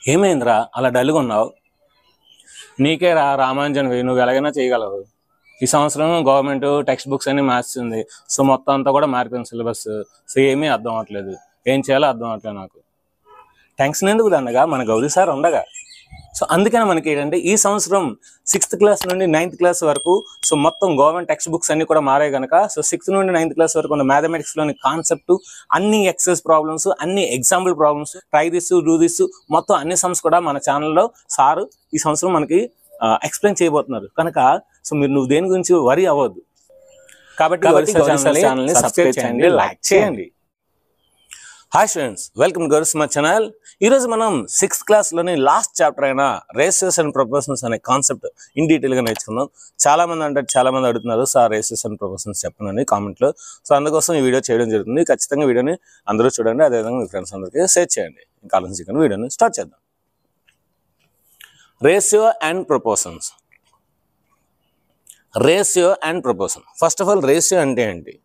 ఏమైందిరా అలా డల్గా ఉన్నావు? నీకే రామాంజన్ నువ్వు ఎలాగైనా చేయగలవు. ఈ సంవత్సరం గవర్నమెంట్ టెక్స్ట్ బుక్స్ అన్ని మార్చింది. సో మొత్తం అంతా కూడా మారిపోయింది సిలబస్. సో ఏమీ అర్థం అవ్వట్లేదు, ఏం చేయాలో అర్థం అవ్వట్లేదు నాకు. టెన్షన్ ఎందుకు దండగా, మన గౌరీ సార్ ఉండగా. సో అందుకని మనకి ఏంటంటే ఈ సంవత్సరం 6th క్లాస్ నుండి 9th క్లాస్ వరకు సో మొత్తం గవర్నమెంట్ టెక్స్ట్ బుక్స్ అన్ని కూడా మారాయి కనుక సో 6th నుండి 9th క్లాస్ వరకు ఉన్న మ్యాథమెటిక్స్లోని కాన్సెప్ట్, అన్ని ఎక్సైజ్ ప్రాబ్లమ్స్, అన్ని example problems, try this do this మొత్తం అన్ని సమ్స్ కూడా మన ఛానల్లో సారు ఈ సంవత్సరం మనకి ఎక్స్ప్లెయిన్ చేయబోతున్నారు కనుక సో నువ్వు దేని గురించి వరి అవ్వద్దు. కాబట్టి ఛానల్ని సబ్స్క్రైబ్ చేయండి, లైక్ చేయండి. Hi students, welcome to Gauri smart channel. ఈరోజు మనం 6th క్లాస్లోని లాస్ట్ చాప్టర్ అయిన రేషియోస్ అండ్ ప్రపోర్షన్స్ అనే కాన్సెప్ట్ ఇన్ డీటెయిల్గా నేర్చుకుందాం. చాలా మంది అడుగుతున్నారు సార్ రేషియోస్ అండ్ ప్రపోర్షన్స్ చెప్పండి కామెంట్లో. సో అందుకోసం ఈ వీడియో చేయడం జరుగుతుంది. ఖచ్చితంగా వీడియోని అందరూ చూడండి, అదేవిధంగా మీ ఫ్రెండ్స్ అందరికీ షేర్ చేయండి. ఇంకా ఆలోచించకుండా వీడియోని స్టార్ట్ చేద్దాం. Ratio and proportions. Ratio and proportion. First of all ratio అంటే ఏంటి,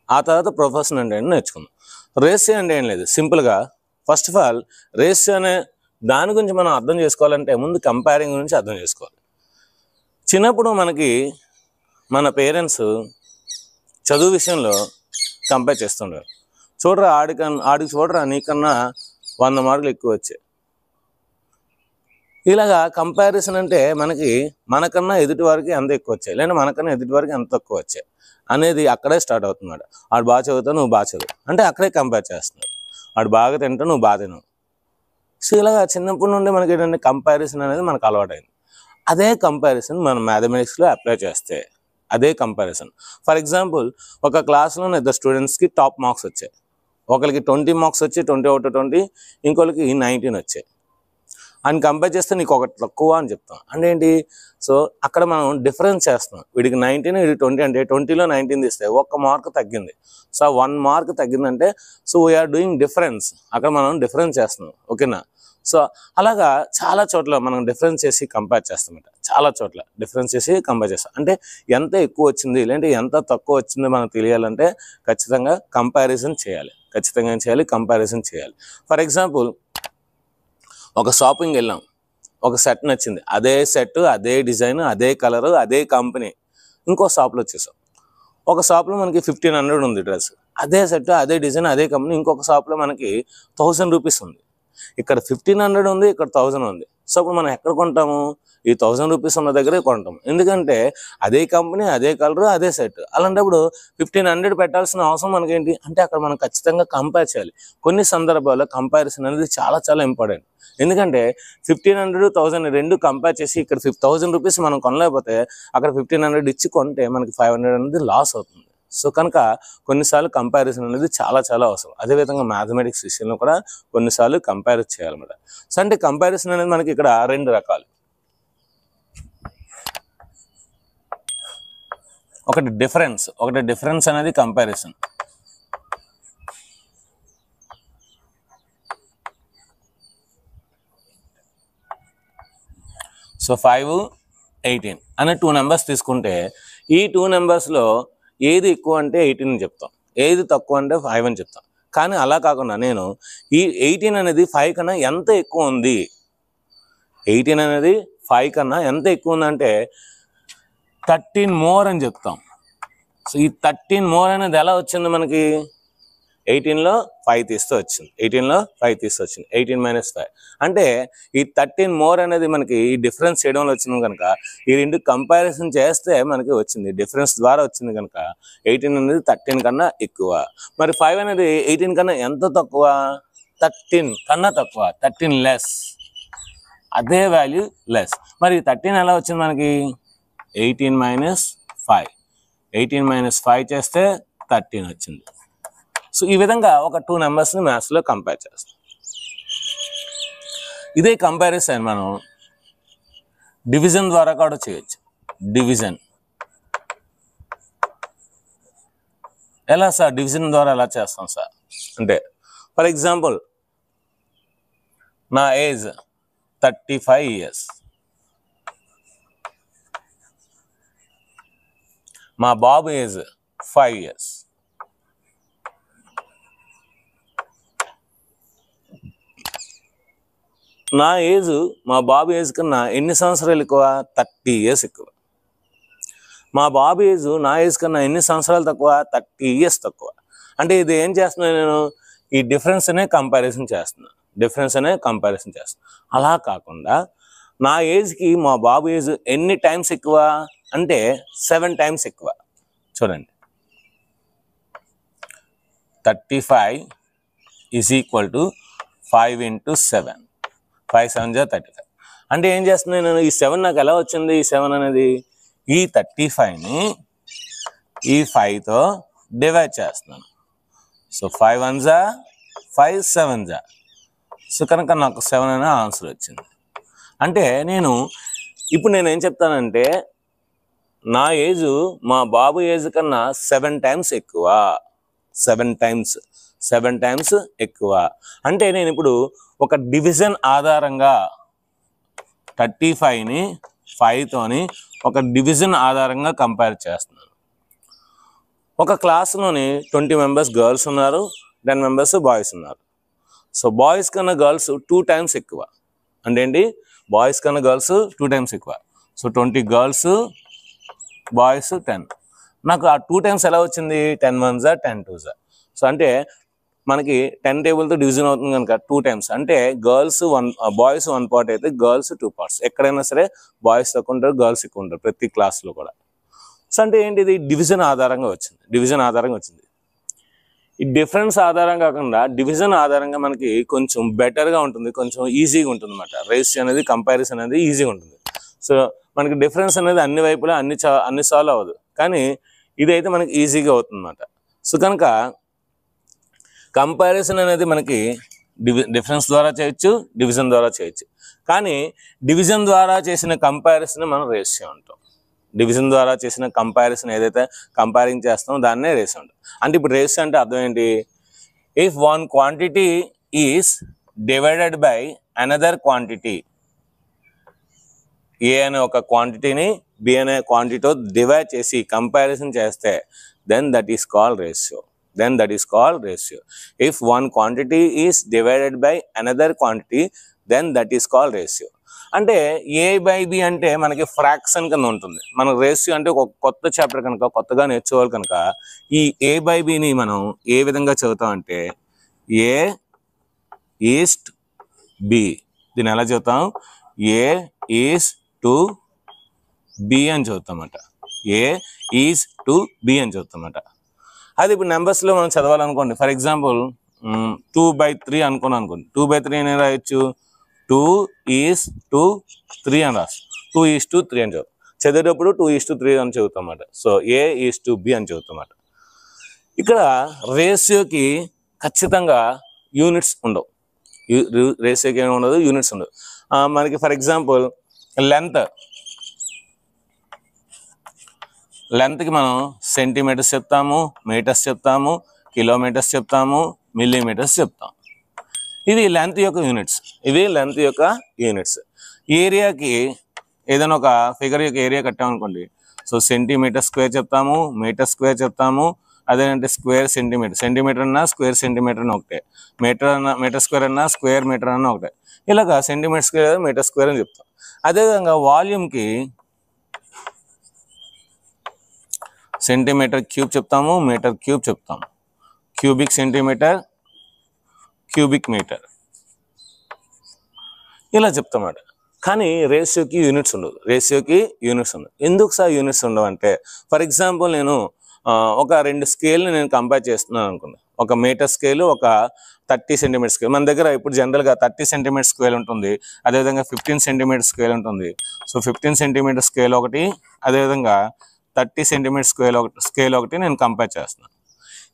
ఆ తర్వాత ప్రపోర్షన్ అంటే ఏంటి నేర్చుకుందాం. రేషియో అంటే ఏం లేదు, సింపుల్గా ఫస్ట్ ఆఫ్ ఆల్ రేషియో అనే దాని గురించి మనం అర్థం చేసుకోవాలంటే ముందు కంపేరింగ్ గురించి అర్థం చేసుకోవాలి. చిన్నప్పుడు మనకి మన పేరెంట్స్ చదువు విషయంలో కంపేర్ చేస్తుంటారు. చూడరా ఆడికి చూడరా నీకన్నా 100 మార్కులు ఎక్కువ వచ్చాయి. ఇలాగా కంపారిజన్ అంటే మనకన్నా ఎదుటి వారికి ఎంత ఎక్కువ వచ్చాయి, లేదా మనకన్నా ఎదుటి వారికి ఎంత తక్కువ వచ్చాయి అనేది అక్కడే స్టార్ట్ అవుతున్నాడు. ఆడు బాగా చదువుతావు, నువ్వు బాగా చదువు అంటే అక్కడే కంపేర్ చేస్తున్నాడు. ఆడు బాగా తింటావు, నువ్వు బాగా తినవు. సో ఇలాగా చిన్నప్పటి నుండి మనకి ఏంటంటే కంపారిజన్ అనేది మనకు అలవాటైంది. అదే కంపారిజన్ మనం మ్యాథమెటిక్స్లో అప్లై చేస్తే అదే కంపారిజన్. ఫర్ ఎగ్జాంపుల్, ఒక క్లాస్లో 2 స్టూడెంట్స్కి టాప్ మార్క్స్ వచ్చాయి. ఒకరికి 20 మార్క్స్ వచ్చి 20/20, ఇంకొకరికి 19 వచ్చాయి. అని కంపేర్ చేస్తే నీకు ఒకటి తక్కువ అని చెప్తాం అంటే ఏంటి. సో అక్కడ మనం డిఫరెన్స్ చేస్తున్నాం. వీడికి 19, వీడికి 20 అంటే 20లో 19 తీస్తే 1 మార్క్ తగ్గింది. సో 1 మార్క్ తగ్గిందంటే సో వీఆర్ డూయింగ్ డిఫరెన్స్. అక్కడ మనం డిఫరెన్స్ చేస్తున్నాం, ఓకేనా. సో అలాగా చాలా చోట్ల మనం డిఫరెన్స్ చేసి కంపేర్ చేస్తామట. చాలా చోట్ల డిఫరెన్స్ చేసి కంపేర్ చేస్తాం. అంటే ఎంత ఎక్కువ వచ్చింది లేదంటే ఎంత తక్కువ వచ్చింది మనకు తెలియాలంటే ఖచ్చితంగా కంపారిజన్ చేయాలి. కంపారిజన్ చేయాలి. ఫర్ ఎగ్జాంపుల్, ఒక షాపింగ్కి వెళ్ళాం, ఒక సెట్ నచ్చింది. అదే సెట్, అదే డిజైన్, అదే కలరు, అదే కంపెనీ. ఇంకో షాప్లో వచ్చేసాం. ఒక షాప్లో మనకి 1500 ఉంది డ్రెస్. అదే సెట్, అదే డిజైన్, అదే కంపెనీ. ఇంకొక షాప్లో మనకి 1000 రూపీస్ ఉంది. ఇక్కడ 1500 ఉంది, ఇక్కడ 1000 ఉంది. సో అప్పుడు మనం ఎక్కడ కొంటాము? ఈ 1000 రూపీస్ ఉన్న దగ్గరే కొంటాము. ఎందుకంటే అదే కంపెనీ, అదే కలరు, అదే సెట్. అలాంటప్పుడు 1500 పెట్టాల్సిన అవసరం మనకేంటి అంటే అక్కడ మనం ఖచ్చితంగా కంపేర్ చేయాలి. కొన్ని సందర్భాల్లో కంపారిజన్ అనేది చాలా చాలా ఇంపార్టెంట్. ఎందుకంటే 1500, 1000 రెండు కంపేర్ చేసి ఇక్కడ 1000 రూపీస్ మనం కొనలేకపోతే అక్కడ 1500 ఇచ్చి కొంటే మనకి 500 అనేది లాస్ అవుతుంది. సో కనుక కొన్నిసార్లు కంపారిజన్ అనేది చాలా చాలా అవసరం. అదేవిధంగా మ్యాథమెటిక్స్ విషయంలో కూడా కొన్నిసార్లు కంపేర్ చేయాలన్నమాట. సో అంటే కంపారిజన్ అనేది మనకి ఇక్కడ 2 రకాలు. ఒకటి డిఫరెన్స్ అనేది కంపారిజన్. సో 5, 18 అనే 2 నెంబర్స్ తీసుకుంటే ఈ 2 నెంబర్స్లో ఏది ఎక్కువ అంటే 18 అని చెప్తాం, ఏది తక్కువ అంటే 5 అని చెప్తాం. కానీ అలా కాకుండా నేను ఈ 18 అనేది 5 కన్నా ఎంత ఎక్కువ ఉంది, 18 అనేది 5 కన్నా ఎంత ఎక్కువ ఉందంటే 13 మోర్ అని చెప్తాం. సో ఈ 13 మోర్ అనేది ఎలా వచ్చింది మనకి? 18లో 5 తీస్తే వచ్చింది. 18 - 5 అంటే ఈ 13 మోర్ అనేది మనకి ఈ డిఫరెన్స్ చేయడంలో వచ్చింది కనుక ఈ రెండు కంపారిజన్ చేస్తే మనకి వచ్చింది, డిఫరెన్స్ ద్వారా వచ్చింది కనుక 18 అనేది 13 కన్నా ఎక్కువ. మరి 5 అనేది 18 కన్నా ఎంత తక్కువ? 13 కన్నా తక్కువ, 13 లెస్. అదే వాల్యూ లెస్. మరి 13 ఎలా వచ్చింది మనకి? 18 - 5. 18 - 5 చేస్తే 13 వచ్చింది. సో ఈ విధంగా ఒక 2 నెంబర్స్ని మ్యాథ్స్లో కంపేర్ చేస్తాం. ఇదే కంపారిజన్ మనం డివిజన్ ద్వారా కూడా చేయొచ్చు. డివిజన్ ఎలా సార్? డివిజన్ ద్వారా ఎలా చేస్తాం సార్ అంటే ఫర్ ఎగ్జాంపుల్, నా ఏజ్ 35 years, మా బాబు ఏజ్ 5 years. నా ఏజ్ మా బాబు ఏజ్ కన్నా ఎన్ని సంవత్సరాలు ఎక్కువ? 30 years ఎక్కువ. మా బాబు ఏజ్ నా ఏజ్ కన్నా ఎన్ని సంవత్సరాలు తక్కువ? 30 years తక్కువ. అంటే ఇది ఏం చేస్తున్నాను నేను? ఈ డిఫరెన్స్ అనే కంపారిజన్ చేస్తున్నాను. అలా కాకుండా నా ఏజ్కి మా బాబు ఏజ్ ఎన్ని టైమ్స్ ఎక్కువ అంటే 7 times ఎక్కువ. చూడండి, 35 is equal to 5 into 7. 5 7 35. అంటే ఏం చేస్తున్నాను నేను? ఈ 7 నాకు ఎలా వచ్చింది? ఈ 7 అనేది ఈ 35ని ఈ 5తో డివైడ్ చేస్తున్నాను. So 5 1s 5 7s. సో కనుక నాకు 7 అనే ఆన్సర్ వచ్చింది. అంటే ఇప్పుడు నేను ఏం చెప్తానంటే నా ఏజ్ మా బాబు ఏజ్ కన్నా 7 times ఎక్కువ. 7 times ఎక్కువ. అంటే నేను ఇప్పుడు ఒక డివిజన్ ఆధారంగా 35ని 5తోని ఒక డివిజన్ ఆధారంగా కంపేర్ చేస్తున్నాను. ఒక క్లాస్లోని 20 members గర్ల్స్ ఉన్నారు, 10 members బాయ్స్ ఉన్నారు. సో బాయ్స్ కన్నా గర్ల్స్ 2 times ఎక్కువ. అంటే ఏంటి? బాయ్స్ కన్నా గర్ల్స్ 2 times ఎక్కువ. So 20 girls, boys 10. నాకు ఆ 2 times ఎలా వచ్చింది? 10 1s 10 2s. సో అంటే మనకి 10 టేబుల్తో డివిజన్ అవుతుంది కనుక 2 times. అంటే బాయ్స్ 1 part అయితే గర్ల్స్ 2 parts. ఎక్కడైనా సరే బాయ్స్ తక్కువ ఉంటారు, గర్ల్స్ ఎక్కువ ఉంటారు ప్రతి క్లాస్లో కూడా. సో అంటే ఏంటిది? డివిజన్ ఆధారంగా వచ్చింది. ఈ డిఫరెన్స్ ఆధారం కాకుండా డివిజన్ ఆధారంగా మనకి కొంచెం బెటర్గా ఉంటుంది, కొంచెం ఈజీగా ఉంటుంది అన్నమాట. రేషియో అనేది, కంపారిజన్ అనేది ఈజీగా ఉంటుంది. సో మనకి డిఫరెన్స్ అనేది అన్ని వైపులా అన్ని సాల్వ్ అవ్వదు, కానీ ఇదైతే మనకి ఈజీగా అవుతుంది అన్నమాట. సో కనుక కంపారిజన్ అనేది మనకి డిఫరెన్స్ ద్వారా చేయొచ్చు, డివిజన్ ద్వారా చేయొచ్చు. కానీ డివిజన్ ద్వారా చేసిన కంపారిజన్ మనం రేషియో అంటాం. డివిజన్ ద్వారా చేసిన కంపారిజన్ ఏదైతే కంపేరింగ్ చేస్తామో దాన్నే రేషియో అంటాం. అంటే ఇప్పుడు రేషియో అంటే అర్థం ఏంటి? If one quantity is divided by another quantity, A అనే ఒక క్వాంటిటీని బి అనే క్వాంటిటీతో డివైడ్ చేసి కంపారిజన్ చేస్తే then that is called ratio. If one quantity is divided by another quantity, then that is called ratio. అంటే ఏ బై బి అంటే మనకి ఫ్రాక్షన్ కింద ఉంటుంది. మనకు రేషియో అంటే ఒక కొత్త చాప్టర్ కనుక, కొత్తగా నేర్చుకోవాలి కనుక ఈ ఏ బై బిని మనం ఏ విధంగా చదువుతామంటే ఏ ఈస్ బి. దీన్ని ఎలా చదువుతాం? ఏ ఈస్ టు బి అని చదువుతామట. ఏ ఈస్ టు బి అని చదువుతామట. అది ఇప్పుడు నెంబర్స్లో మనం చదవాలనుకోండి. ఫర్ ఎగ్జాంపుల్ 2/3 అనుకోండి. 2/3 అని రాయొచ్చు. 2:3 అని రాసు. 2:3 అని చదివేటప్పుడు 2:3 అని చదువుతామన్నమాట. So A is to B అని చదువుతామన్నమాట. ఇక్కడ రేషియోకి ఖచ్చితంగా యూనిట్స్ ఉండవు. రేషియోకి ఏమి ఉండదు, యూనిట్స్ ఉండవు. మనకి ఫర్ ఎగ్జాంపుల్ లెంత్కి మనం సెంటీమీటర్స్ చెప్తాము, మీటర్స్ చెప్తాము, కిలోమీటర్స్ చెప్తాము, మిల్లీమీటర్స్ చెప్తాం. ఇవి లెంత్ యొక్క యూనిట్స్. ఏరియాకి ఏదైనా ఒక ఫిగర్ యొక్క ఏరియా కట్టామనుకోండి. సో సెంటీమీటర్ స్క్వేర్ చెప్తాము, మీటర్ స్క్వేర్ చెప్తాము. అదేంటే స్క్వేర్ సెంటీమీటర్ అన్నా స్క్వేర్ సెంటీమీటర్ అన్న ఒకటే, మీటర్ స్క్వేర్ అన్నా స్క్వేర్ మీటర్ అన్న ఒకటే. ఇలాగా సెంటీమీటర్ స్క్వేర్, మీటర్ స్క్వేర్ అని చెప్తాం. అదేవిధంగా వాల్యూమ్కి సెంటీమీటర్ క్యూబ్ చెప్తాము, మీటర్ క్యూబ్ చెప్తాము, క్యూబిక్ సెంటీమీటర్, క్యూబిక్ మీటర్ ఇలా చెప్తామాట. కానీ రేషియోకి యూనిట్స్ ఉండదు. ఎందుకు సార్ యూనిట్స్ ఉండవు అంటే, ఫర్ ఎగ్జాంపుల్ నేను ఒక 2 స్కేల్ని నేను కంపేర్ చేస్తున్నాను అనుకోండి. ఒక మీటర్ స్కేల్, ఒక 30 cm స్కేల్. మన దగ్గర ఇప్పుడు జనరల్గా 30 cm స్కేల్ ఉంటుంది, అదేవిధంగా 15 cm స్కేల్ ఉంటుంది. సో 15 cm స్కేల్ ఒకటి, అదేవిధంగా 30 cm స్కేల్ ఒకటి నేను కంపేర్ చేస్తున్నాను.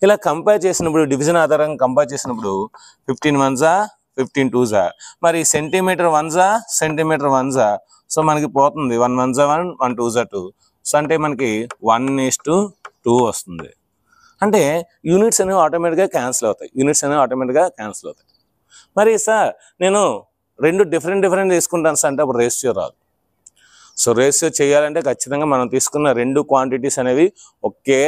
ఇలా కంపేర్ చేసినప్పుడు, డివిజన్ ఆధారంగా కంపేర్ చేసినప్పుడు 15 1s 15 2s, మరి centimetre 1s centimetre 1s. So మనకి పోతుంది 1 1s 1 1 2s 2. సో అంటే మనకి 1:2 వస్తుంది. అంటే యూనిట్స్ అనేవి ఆటోమేటిక్గా క్యాన్సిల్ అవుతాయి. మరి సార్ నేను 2 డిఫరెంట్ తీసుకుంటాను సార్ అంటే అప్పుడు రేషియో రాదు. సో రేషియో చేయాలంటే ఖచ్చితంగా మనం తీసుకున్న 2 క్వాంటిటీస్ అనేవి ఒకే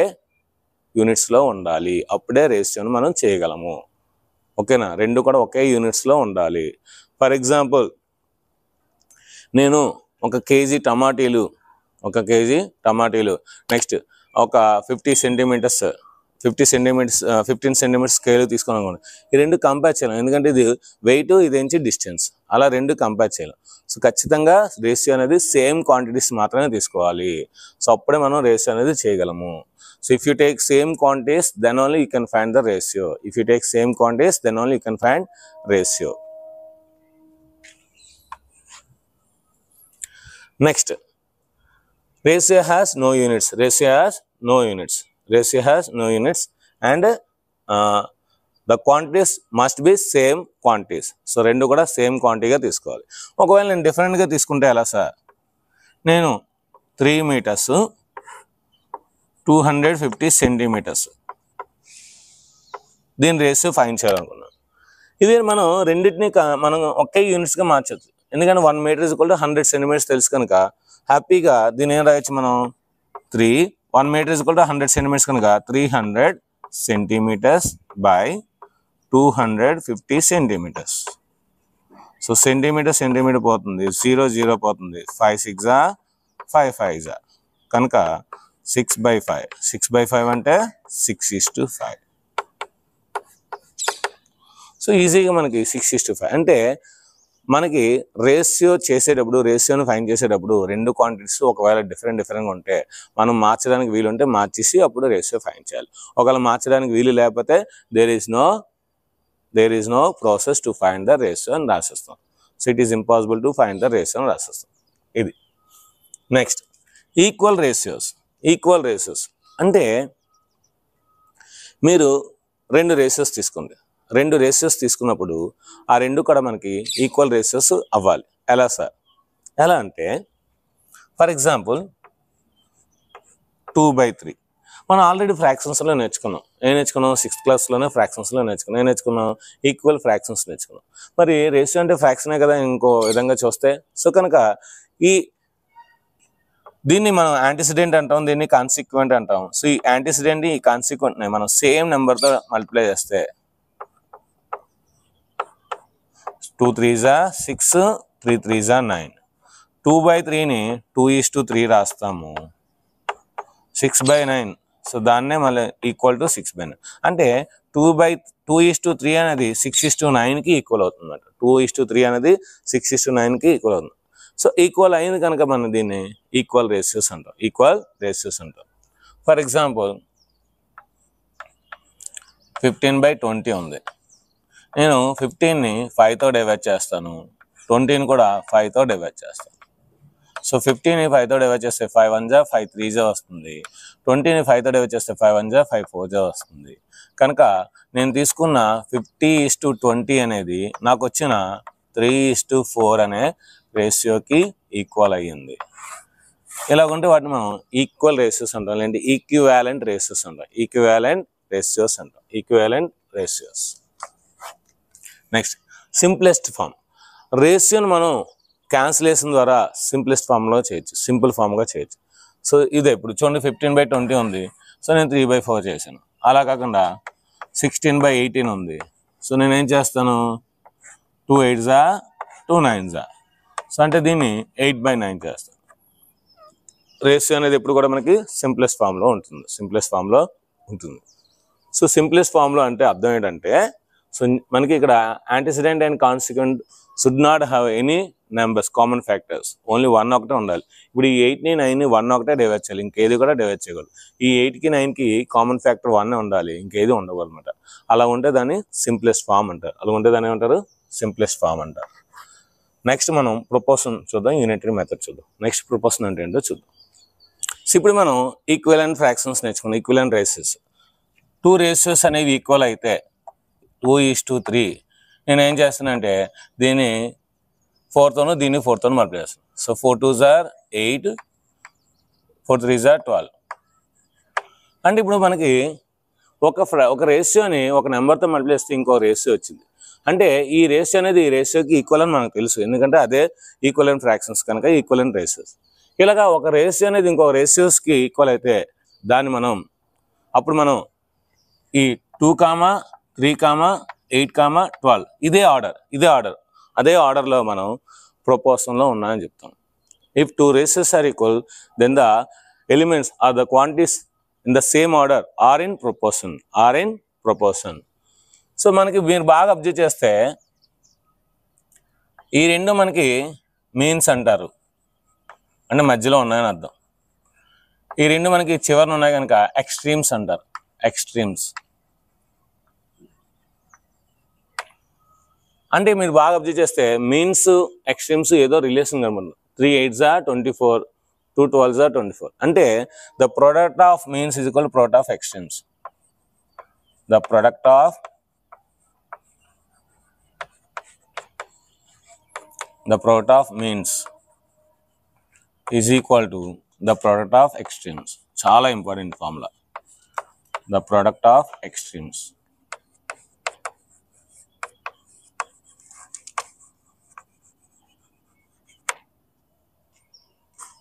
యూనిట్స్లో ఉండాలి. అప్పుడే రేషియోను మనం చేయగలము. ఓకేనా? 2 కూడా ఒకే యూనిట్స్లో ఉండాలి. ఫర్ ఎగ్జాంపుల్ నేను ఒక కేజీ టమాటీలు నెక్స్ట్ ఒక 15 సెంటీమీటర్స్ స్కేల్ తీసుకుని అనుకోండి. ఈ రెండు కంపేర్ చేయాలి, ఎందుకంటే ఇది వెయిట్, ఇది ఏంచి డిస్టెన్స్, అలా రెండు కంపేర్ చేయాలి. సో ఖచ్చితంగా రేషియో అనేది సేమ్ క్వాంటిటీస్ మాత్రమే తీసుకోవాలి. సో అప్పుడే మనం రేషియో అనేది చేయగలము. So if you take same quantities then only you can find the ratio. Next, ratio has no units and the quantities must be same quantities. So రెండు కూడా same క్వాంటిటీగా తీసుకోవాలి. ఒకవేళ నేను డిఫరెంట్గా తీసుకుంటే ఎలా సార్? నేను 3 meters 250 centimeters దీని రేషియో ఫైండ్ చేయాలనుకున్నాను. ఇది మనం రెండింటిని మనం ఒకే యూనిట్స్గా మార్చచ్చు, ఎందుకంటే 1 meter = 100 centimeters తెలుసు కనుక హ్యాపీగా దీని ఏం రాయొచ్చు మనం? 1 meter = 100 centimeters కనుక 300 centimeters by 250 centimeters. So centimetre పోతుంది, 0 పోతుంది, 5 6 5 5 కనుక 6/5 అంటే 6:5. సో ఈజీగా మనకి 6:5 అంటే మనకి రేషియోని ఫైండ్ చేసేటప్పుడు రెండు క్వాంటిటీస్ ఒకవేళ డిఫరెంట్గా ఉంటే మనం మార్చడానికి వీలుంటే మార్చేసి అప్పుడు రేషియో ఫైండ్ చేయాలి. ఒకవేళ మార్చడానికి వీలు లేకపోతే there is no process to find the ratio అని రాసేస్తాం. So it is impossible to find the ratio అని రాసేస్తాం. ఇది నెక్స్ట్, ఈక్వల్ రేషియోస్ అంటే మీరు రెండు రేషియోస్ తీసుకున్నప్పుడు ఆ రెండు కూడా మనకి ఈక్వల్ రేషియోస్ అవ్వాలి. ఎలా సార్? ఎలా అంటే ఫర్ ఎగ్జాంపుల్ 2/3 మనం ఆల్రెడీ ఫ్రాక్షన్స్లో నేర్చుకున్నాం. 6th క్లాస్లోనే ఫ్రాక్షన్స్లో నేర్చుకున్నాం ఈక్వల్ ఫ్రాక్షన్స్ నేర్చుకున్నాం. మరి రేషియో అంటే ఫ్రాక్షనే కదా ఇంకో విధంగా చూస్తే. సో కనుక దీన్ని మనం యాంటిసిడెంట్ అంటాం, దీన్ని కాన్సిక్వెంట్ అంటాం. సో ఈ యాంటిసిడెంట్ ఈ కాన్సిక్వెంట్ని మనం సేమ్ నెంబర్తో మల్టిప్లై చేస్తే 2 3s 6 3 3s 9. 2/3ని 2:3 రాస్తాము, 6/9. సో దాన్నే మళ్ళీ ఈక్వల్ టు 6/9 అంటే 2/3 అనేది 6:9కి ఈక్వల్ అవుతుంది అన్నమాట. 2:3 అనేది 6:9కి ఈక్వల్ అవుతుంది. సో ఈక్వల్ అయింది కనుక మనం దీన్ని ఈక్వల్ రేషియోస్ అంటాం. ఫర్ ఎగ్జాంపుల్ 15/20 ఉంది. నేను 15ని 5తో డివైడ్ చేస్తాను, 20ని కూడా 5తో డివైడ్ చేస్తాను. సో 15ని 5తో డివైడ్ చేస్తే 5 1 5 3 వస్తుంది. 20ని 5తో డివైడ్ చేస్తే 5 1 5 4 వస్తుంది. కనుక నేను తీసుకున్న 50:20 అనేది నాకు వచ్చిన 3:4 అనే రేషియోకి ఈక్వల్ అయ్యింది. ఇలాగుంటే వాటిని మనం ఈక్వల్ రేషియోస్ అంటాం, లేదంటే equivalent ratios. Next, simplest form. రేషియోని మనం క్యాన్సిలేషన్ ద్వారా సింపుల్ ఫామ్గా చేయొచ్చు. సో ఇదే ఇప్పుడు చూడండి 15/20 ఉంది. సో నేను 3/4 చేశాను. అలా కాకుండా 16/18 ఉంది. సో నేను ఏం చేస్తాను? 2 8s 2 9s. సో అంటే దీన్ని 8/9 చేస్తాను. రేషియో అనేది ఎప్పుడు కూడా మనకి సింప్లెస్ట్ ఫామ్లో ఉంటుంది. సో సింప్లెస్ట్ ఫామ్లో అంటే అర్థం ఏంటంటే, సో మనకి ఇక్కడ antecedent and consequent should not have any numbers, common factors, only 1 ఒకటే ఉండాలి. ఇప్పుడు ఈ 8ని 9ని 1 ఒకటే డివైడ్ చేయాలి, ఇంకేది కూడా డివైడ్ చేయకూడదు. ఈ 8కి 9కి కామన్ ఫ్యాక్టర్ 1 ఉండాలి, ఇంకేది ఉండకూడదు అనమాట. అలా ఉంటే దాన్ని సింప్లెస్ట్ ఫామ్ అంటారు. నెక్స్ట్ మనం ప్రొపోర్షన్ చూద్దాం, యూనిటరీ మెథడ్ చూద్దాం. నెక్స్ట్ ప్రొపోర్షన్ అంటే ఏంటో చూద్దాం. సో ఇప్పుడు మనం ఈక్వివలెంట్ ఫ్రాక్షన్స్ నేర్చుకున్నాం, ఈక్వివలెంట్ రేషియోస్. 2 రేషియోస్ అనేవి ఈక్వల్ అయితే 2:3 నేను ఏం చేస్తానంటే దీన్ని 4తోనూ దీన్ని 4తోనూ మల్టిప్లై చేస్తాను. So 4 2s 8 4 3s 12. అంటే ఇప్పుడు మనకి ఒక రేషియోని ఒక నెంబర్తో మల్టిప్లై చేస్తే ఇంకో రేషియో వచ్చింది. అంటే ఈ రేషియో అనేది ఈ రేషియోకి ఈక్వల్ అని మనకు తెలుసు, ఎందుకంటే అదే ఈక్వలెంట్ ఫ్రాక్షన్స్ కనుక ఈక్వలెంట్ రేషియోస్. ఇలాగా ఒక రేషియో అనేది ఇంకొక రేషియోస్కి ఈక్వల్ అయితే దాన్ని అప్పుడు మనం ఈ 2, 3, 8, 12 ఇదే ఆర్డర్ అదే ఆర్డర్లో మనం ప్రపోర్షన్లో ఉన్నాయని చెప్తాం. If 2 races are equal, then the elements or the quantities in the same order are in proportion. So మనకి మీరు బాగా అబ్జర్వ్ చేస్తే ఈ రెండు మనకి మీన్స్ అంటారు, అంటే మధ్యలో ఉన్నాయని అర్థం. ఈ రెండు మనకి చివరన ఉన్నాయి కనుక ఎక్స్ట్రీమ్స్ అంటారు. ఎక్స్ట్రీమ్స్ అంటే మీరు బాగా అబ్జర్వ్ చేస్తే మీన్స్ ఎక్స్ట్రీమ్స్ ఏదో రిలేషన్ కనబడుతుంది. 3 8s are 24, 2 12s are 24. అంటే the product of means is equal to product of extremes. The product of means is equal to the product of extremes. చాలా important formula. The product of extremes.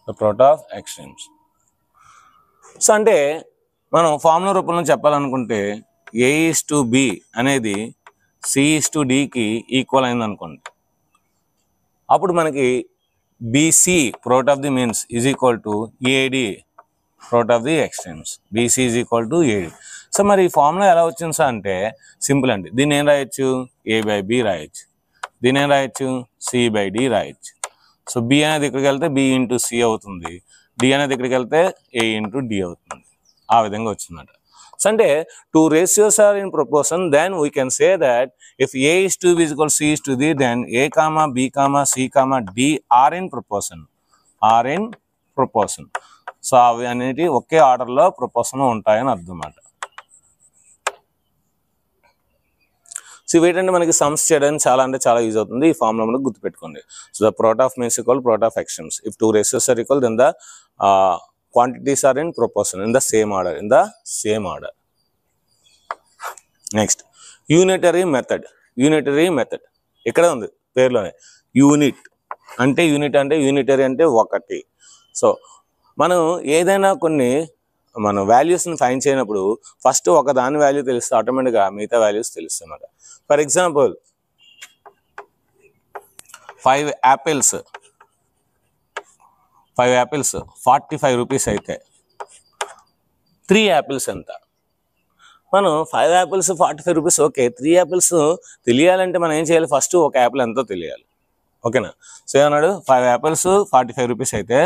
The product of extremes. So అంటే మనం formula రూపంలో చెప్పాలనుకుంటే A:B అనేది C:Dకి equal అయింది అనుకోండి. అప్పుడు మనకి BC product of the means is equal to AD product of the extremes. BC is equal to AD. So మరి ఈ ఫార్ములా ఎలా వచ్చింది సార్ అంటే సింపుల్ అండి. దీన్ని ఏం రాయొచ్చు? A/B రాయొచ్చు. దీన్ని ఏం రాయొచ్చు? C/D రాయొచ్చు. సో B అనేది ఇక్కడికి వెళ్తే B ఇంటూ C అవుతుంది, D అనేది ఇక్కడికి వెళ్తే A ఇంటూ D అవుతుంది. ఆ విధంగా వచ్చిందట. సో అంటే 2 ratios are in proportion, then we can say that if A:B is equal to C:D, then A, B, C, D are in proportion. So అవి అనేది ఒకే ఆర్డర్లో ప్రపోర్షన్ ఉంటాయని అర్థం అన్నమాట. సో ఇవేంటంటే మనకి సమ్స్ చేయడానికి చాలా అంటే చాలా యూజ్ అవుతుంది. ఈ ఫార్ములా మనకు గుర్తుపెట్టుకోండి. So the product of means equal product of extremes. If 2 ratios are equal, then the quantities are in proportion, in the same order. Next, unitary method. ఇక్కడ ఉంది పేరులోనే. యూనిట్ అంటే యూనిటరీ అంటే ఒకటి. సో మనం ఏదైనా మన వాల్యూస్ని ఫైండ్ చేయనప్పుడు ఫస్ట్ ఒక దాని వాల్యూ తెలిస్తే ఆటోమేటిక్గా మిగతా వాల్యూస్ తెలుస్తాయి అన్నమాట. ఫర్ ఎగ్జాంపుల్ 5 యాపిల్స్ 45 రూపీస్ అయితే 3 యాపిల్స్ ఎంత? మనం 5 యాపిల్స్ 45 రూపీస్ ఓకే, 3 యాపిల్స్ తెలియాలంటే మనం ఏం చేయాలి? ఫస్ట్ ఒక యాపిల్ ఎంతో తెలియాలి. ఓకేనా? సో ఏమన్నాడు? 5 యాపిల్స్ 45 రూపీస్ అయితే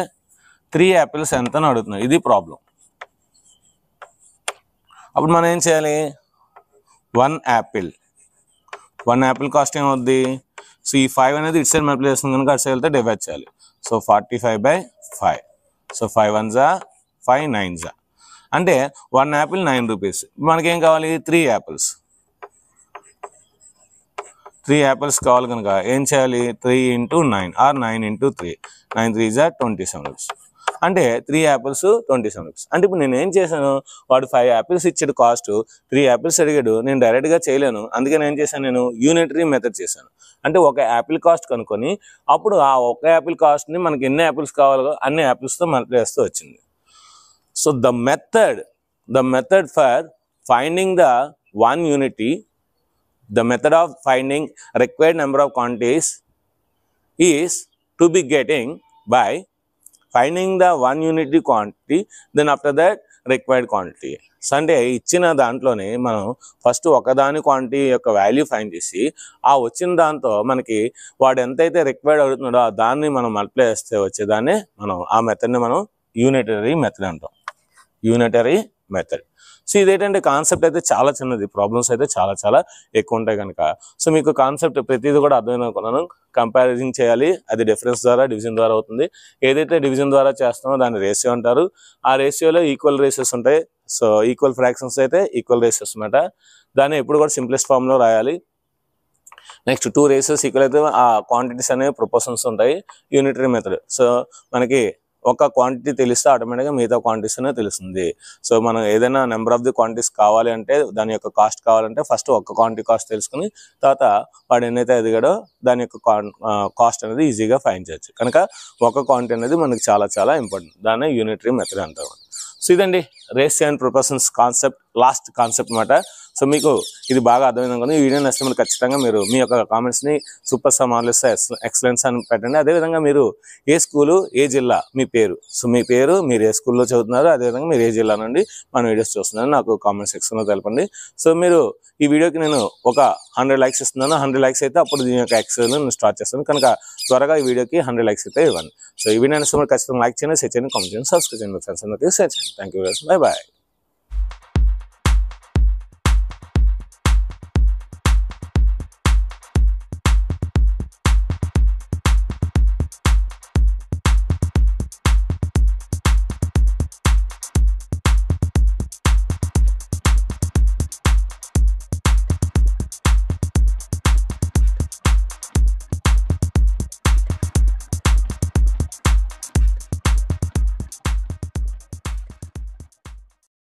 3 యాపిల్స్ ఎంత అని అడుగుతున్నాడు. ఇది ప్రాబ్లం. అప్పుడు మనం ఏం చేయాలి? 1 యాపిల్ కాస్ట్ ఏమవుద్ది? సో ఈ 5 అనేది ఇటు సైడ్ మల్టిప్లై చేస్తుంది కనుక అటు సైడ్ వెళ్తే డివైడ్ చేయాలి. సో 45/5. So 5 1s 5 9s. అంటే 1 యాపిల్ 9 రూపీస్. మనకేం కావాలి? 3 యాపిల్స్ కావాలి కనుక ఏం చేయాలి? 3 × 9 ఆర్ 9 × 3. 9 3s 27 rupees. అంటే 3 యాపిల్స్ 27 రూపీస్. అంటే ఇప్పుడు నేను ఏం చేశాను? వాడు 5 యాపిల్స్ ఇచ్చాడు కాస్ట్, 3 యాపిల్స్ అడిగాడు. నేను డైరెక్ట్గా చేయలేను, అందుకని ఏం చేశాను? నేను యూనిటరీ మెథడ్ చేశాను. అంటే ఒక యాపిల్ కాస్ట్ కనుక్కొని అప్పుడు ఆ ఒక యాపిల్ కాస్ట్ని మనకి ఎన్ని యాపిల్స్ కావాలో అన్ని యాపిల్స్తో మల్టిప్లై చేస్తూ వచ్చింది. So the method for finding the one unity, the method of finding required number of quantities is to be getting by finding the one unity quantity, then after that required quantity. అంటే ఇచ్చిన దాంట్లోనే మనం first ఒకదాని quantity యొక్క value find చేసి ఆ వచ్చిన దాంతో మనకి వాడు ఎంతైతే రిక్వైర్డ్ అవుతున్నాడో దాన్ని మనం మల్టిప్లై చేస్తే వచ్చేదాన్ని మనం ఆ మెథడ్ని మనం యూనిటరీ మెథడ్ అంటాం. సో ఇదేంటంటే కాన్సెప్ట్ అయితే చాలా చిన్నది, ప్రాబ్లమ్స్ అయితే చాలా చాలా ఎక్కువ ఉంటాయి కనుక సో మీకు కాన్సెప్ట్ ప్రతిదీ కూడా అర్థమైంది అనుకున్నాను. కంపారిజన్ చేయాలి, అది డిఫరెన్స్ ద్వారా డివిజన్ ద్వారా అవుతుంది. ఏదైతే డివిజన్ ద్వారా చేస్తామో దాన్ని రేషియో అంటారు. ఆ రేషియోలో ఈక్వల్ రేషియోస్ ఉంటాయి. సో ఈక్వల్ ఫ్రాక్షన్స్ అయితే ఈక్వల్ రేషియోస్ అన్నమాట. దాన్ని ఎప్పుడు కూడా సింప్లెస్ట్ ఫామ్లో రాయాలి. నెక్స్ట్ 2 రేషియోస్ ఈక్వల్ అయితే ఆ క్వాంటిటీస్ అనేవి ప్రపోర్షన్స్ ఉంటాయి. Unitary method. సో మనకి ఒక క్వాంటిటీ తెలిస్తే ఆటోమేటిక్గా మిగతా క్వాంటిటీస్ అనేది తెలుస్తుంది. సో మనం ఏదైనా నెంబర్ ఆఫ్ ది క్వాంటిటీస్ కావాలి అంటే దాని యొక్క కాస్ట్ కావాలంటే ఫస్ట్ ఒక క్వాంటిటీ కాస్ట్ తెలుసుకుని తర్వాత వాడు ఎన్నైతే ఎదిగాడో దాని యొక్క కాస్ట్ అనేది ఈజీగా ఫైండ్ చేయొచ్చు. కనుక ఒక క్వాంటిటీ అనేది మనకి చాలా చాలా ఇంపార్టెంట్. దాన్ని యూనిటరీ మెథడ్ అంటారు. సో ఇదండి ratio and proportions concept, last concept అన్నమాట. సో మీకు ఇది బాగా అర్థమైంది అనుకోండి. ఈ వీడియో నచ్చితే మీరు ఖచ్చితంగా మీరు మీ యొక్క కామెంట్స్ని సూపర్ స్టార్ మార్వెలస్ ఎక్సలెన్స్ అని పెట్టండి. అదేవిధంగా మీరు ఏ స్కూలు ఏ జిల్లా మీ పేరు, సో మీ పేరు మీరు ఏ స్కూల్లో చదువుతున్నారు, అదేవిధంగా మీరు ఏ జిల్లా నుండి మన వీడియోస్ చూస్తున్నారు నాకు కామెంట్ సెక్షన్లో తెలపండి. సో మీరు ఈ వీడియోకి నేను ఒక 100 లైక్స్ ఇస్తున్నాను. 100 లైక్స్ అయితే అప్పుడు దీని యొక్క ఎక్సర్సైజ్ నేను స్టార్ట్ చేస్తాను. కనుక త్వరగా ఈ వీడియోకి 100 లైక్స్ అయితే ఇవ్వండి. సో ఈ వీడియో నచ్చితే ఖచ్చితంగా లైక్ చేయండి, షేర్ చేయండి, కామెంట్ చేయండి, సబ్స్క్రైబ్ చేయండి, ఫ్రెండ్స్ అందరికీ షేర్ చేయండి. Thank you. Bye bye.